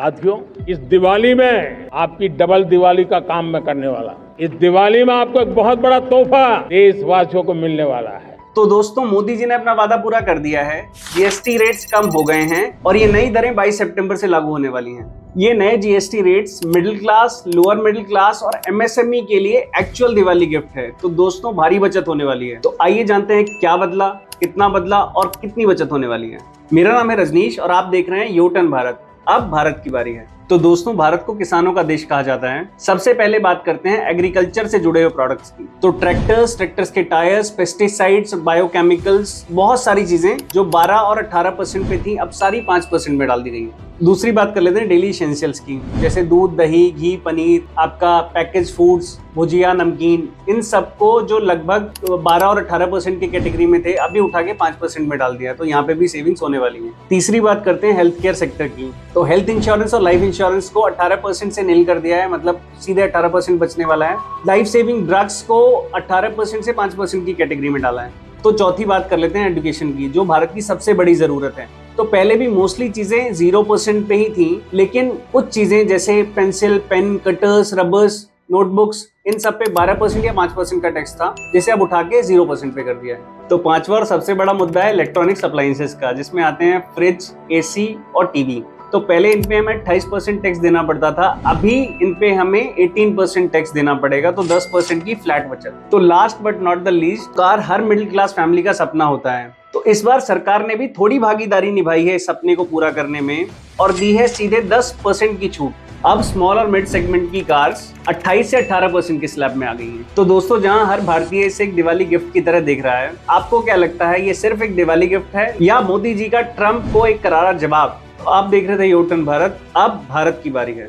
साथियों, इस दिवाली में आपकी डबल दिवाली का काम मैं करने वाला हूं। इस दिवाली में आपको एक बहुत बड़ा तोहफा देशवासियों को मिलने वाला है। तो दोस्तों, मोदी जी ने अपना वादा पूरा कर दिया है। जीएसटी रेट्स कम हो गए हैं और ये नई दरें 22 सितंबर से लागू होने वाली हैं। ये नए GST rates middle class, lower middle class और एमएसएमई के लिए एक्चुअल दिवाली गिफ्ट है। तो दोस्तों, भारी बचत होने वाली है। तो आइए जानते हैं क्या बदला, कितना बदला और कितनी बचत होने वाली है। मेरा नाम है रजनीश और आप देख रहे हैं यू टर्न भारत। अब भारत की बारी है। तो दोस्तों, भारत को किसानों का देश कहा जाता है। सबसे पहले बात करते हैं एग्रीकल्चर से जुड़े हुए प्रोडक्ट्स की। तो ट्रैक्टर्स के टायर्स, पेस्टिसाइड्स, बायोकेमिकल्स, बहुत सारी चीजें जो 12 और 18% पे थी, अब सारी 5% में डाल दी गई है। दूसरी बात कर लेते हैं डेली एसेंशियल्स की, जैसे दूध, दही, घी, पनीर, आपका पैकेज फूड्स, भुजिया, नमकीन, इन सबको जो लगभग 12 और 18% की कैटेगरी में थे, अभी उठा के 5% में डाल दिया। तो यहाँ पे भी सेविंग्स होने वाली है। तीसरी बात करते हैं हेल्थ केयर सेक्टर की। तो हेल्थ इंश्योरेंस और लाइफ इंश्योरेंस को 18% से नील कर दिया है, मतलब सीधे 18% बचने वाला है। लाइफ सेविंग ड्रग्स को 18% से 5% की कैटेगरी में डाला है। तो चौथी बात कर लेते हैं एजुकेशन की, जो भारत की सबसे बड़ी जरूरत है। तो पहले भी मोस्टली चीजें 0% पे ही थी, लेकिन कुछ चीजें जैसे pencil, pen, cutters, rubbers, notebooks, इन सब पे 12% या 5% का टैक्स था, जिसे अब उठा के 0% पे कर दिया है। तो पांचवा और सबसे बड़ा मुद्दा है इलेक्ट्रॉनिक्स अप्लायंसेस का, जिसमें आते हैं फ्रिज, एसी और टीवी। तो पहले इन पे हमें 28% टैक्स देना पड़ता था, अभी इन पे हमें 18% टैक्स देना पड़ेगा। तो 10% की फ्लैट बचत। तो last but not the least, car her middle class family का सपना होता है। तो इस बार सरकार ने भी थोड़ी भागीदारी निभाई है इस सपने को पूरा करने में और दी है सीधे 10% की छूट। अब स्मॉल और मिड सेगमेंट की कार्स 28 से 18% के स्लैब में आ गई हैं। तो दोस्तों, जहां हर भारतीय इसे एक दिवाली गिफ्ट की तरह देख रहा है, आपको क्या लगता है, ये सिर्फ एक दिवाली गिफ्ट है या मोदी जी का ट्रम्प को एक करारा जवाब? तो आप देख रहे थे यू टर्न भारत। अब भारत की बारी है।